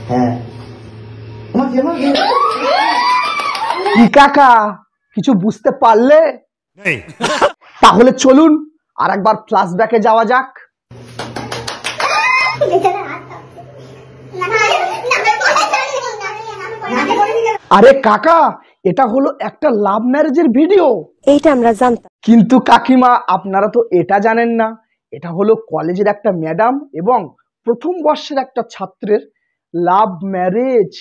হ্যাঁ কি কাকা কিছু বুঝতে পারলে? তাহলে চলুন আর একবার ফ্ল্যাশব্যাকে যাওয়া যাক। আরে কাকা, এটা হলো একটা লাভ ম্যারেজের ভিডিও। এইটা আমরা জানতাম, কিন্তু কাকিমা আপনারা তো এটা জানেন না, এটা হলো কলেজের একটা ম্যাডাম এবং প্রথম বর্ষের একটা ছাত্রের লাভ ম্যারেজ।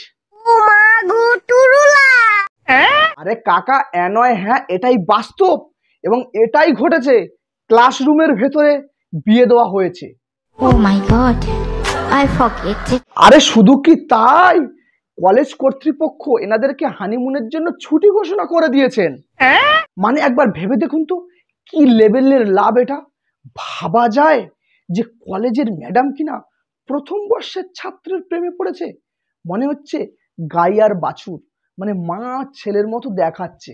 আরে কাকা নয়, হ্যাঁ এটাই বাস্তব এবং এটাই ঘটেছে। ক্লাসরুমের ভেতরে বিয়ে দেওয়া হয়েছে। Oh my God, I forget it. আরে শুধু কি তাই, কলেজ কর্তৃপক্ষ এনাদেরকে হানিমুনের জন্য ছুটি ঘোষণা করে দিয়েছেন। মানে একবার ভেবে দেখুন তো কি লেভেলের লাভ এটা। ভাবা যায় যে কলেজের ম্যাডাম কিনা প্রথম বর্ষের ছাত্রের প্রেমে পড়েছে। মনে হচ্ছে গাই আর বাছুর, মানে মা ছেলের মতো দেখাচ্ছে।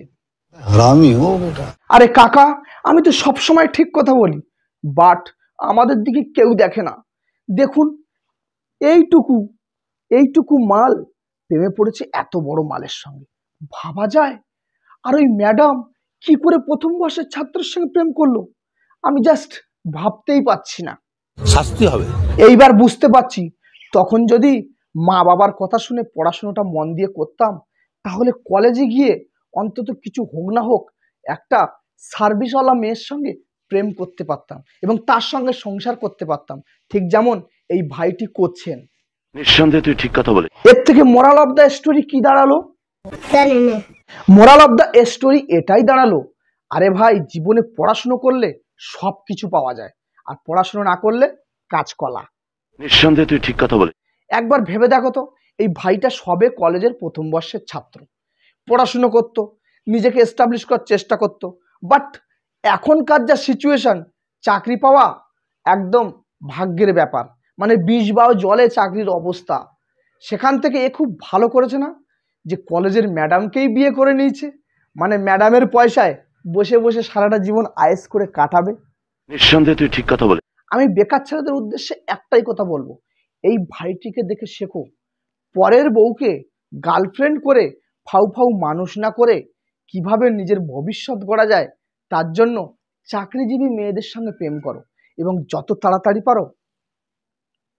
আরে কাকা, আমি তো সবসময় ঠিক কথা বলি, বাট আমাদের দিকে কেউ দেখে না। দেখুন এইটুকু মাল প্রেমে পড়েছে এত বড় মালের সঙ্গে। ভাবা যায়। আর ওই ম্যাডাম কি করে প্রথম বর্ষের ছাত্রের সঙ্গে প্রেম করলো, আমি জাস্ট ভাবতেই পাচ্ছি না। শাস্তি হবে। এইবার বুঝতে পারছি, তখন যদি মা বাবার কথা শুনে পড়াশোনাটা মন দিয়ে করতাম, তাহলে কলেজে গিয়ে অন্তত কিছু হোক না হোক একটা সার্ভিসওয়ালা মেয়ের সঙ্গে প্রেম করতে পারতাম এবং তার সঙ্গে সংসার করতে পারতাম, ঠিক যেমন এই ভাইটি করছেন। নিঃসন্দেহে তুই ঠিক কথা বলে। এর থেকে মোরাল অফ দ্য স্টোরি কি দাঁড়ালো? মোরাল অফ দ্য স্টোরি এটাই দাঁড়ালো, আরে ভাই জীবনে পড়াশুনো করলে সব কিছু পাওয়া যায়, আর পড়াশুনো না করলে কাঁচকলা। নিঃসন্দেহে তুই ঠিক কথা বলে। একবার ভেবে দেখো তো, এই ভাইটা সবে কলেজের প্রথম বর্ষের ছাত্র, পড়াশুনো করত, নিজেকে এস্টাবলিশ করার চেষ্টা করত, বাট এখনকার যা সিচুয়েশন, চাকরি পাওয়া একদম ভাগ্যের ব্যাপার। মানে 20 বাও জলে চাকরির অবস্থা। সেখান থেকে এ খুব ভালো করেছে না যে কলেজের ম্যাডামকেই বিয়ে করে নিয়েছে, মানে ম্যাডামের পয়সায় বসে বসে সারাটা জীবন আয়েস করে কাটাবে। নিঃসন্দেহে তুই ঠিক কথা বলে। আমি বেকার ছেলেদের উদ্দেশ্যে একটাই কথা বলবো, এই ভাইটিকে দেখে শেখো, পরের বউকে গার্লফ্রেন্ড করে ফাউ ফাউ মানুষ না করে কিভাবে নিজের ভবিষ্যৎ গড়া যায়, তার জন্য চাকরিজীবী মেয়েদের সঙ্গে প্রেম করো এবং যত তাড়াতাড়ি পারো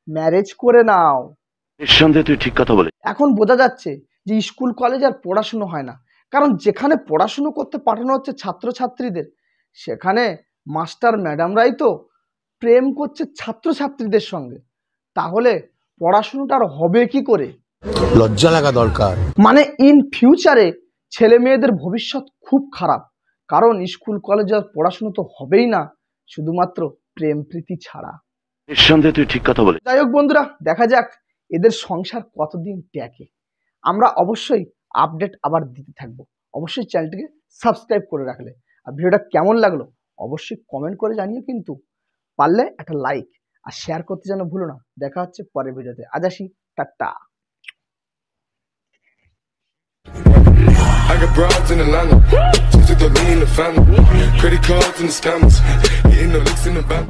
ম্যারেজ করে নাও। নিঃসন্দেহে তুই ঠিক কথা বলে। এখন বোঝা যাচ্ছে যে স্কুল কলেজ আর পড়াশুনো হয় না, কারণ যেখানে পড়াশুনো করতে পাঠানো হচ্ছে ছাত্রছাত্রীদের, সেখানে মাস্টার ম্যাডামরাই তো প্রেম করছে ছাত্রছাত্রীদের সঙ্গে। তাহলে পড়াশুনোটা আর হবে কি করে? লজ্জা লাগা দরকার। মানে ইন ফিউচারে ছেলে মেয়েদের ভবিষ্যৎ খুব খারাপ, কারণ স্কুল কলেজ আর পড়াশুনো তো হবেই না, শুধুমাত্র প্রেম প্রীতি ছাড়া। নিঃসন্দেহে তুই ঠিক কথা বলে। যাই হোক বন্ধুরা, দেখা যাক এদের সংসার কতদিন টেকে। আমরা অবশ্যই আপডেট আবার দিতে থাকবো। অবশ্যই চ্যানেলটিকে সাবস্ক্রাইব করে রাখলে, আর ভিডিওটা কেমন লাগলো অবশ্যই কমেন্ট করে জানিও, কিন্তু পারলে একটা লাইক আর শেয়ার করতে যেন ভুলো না। দেখা হচ্ছে পরের ভিডিওতে। আজ আসি, tata. I got broads in Atlanta, just to the lean the family, credit cards and the scammers, hitting the licks in the bank.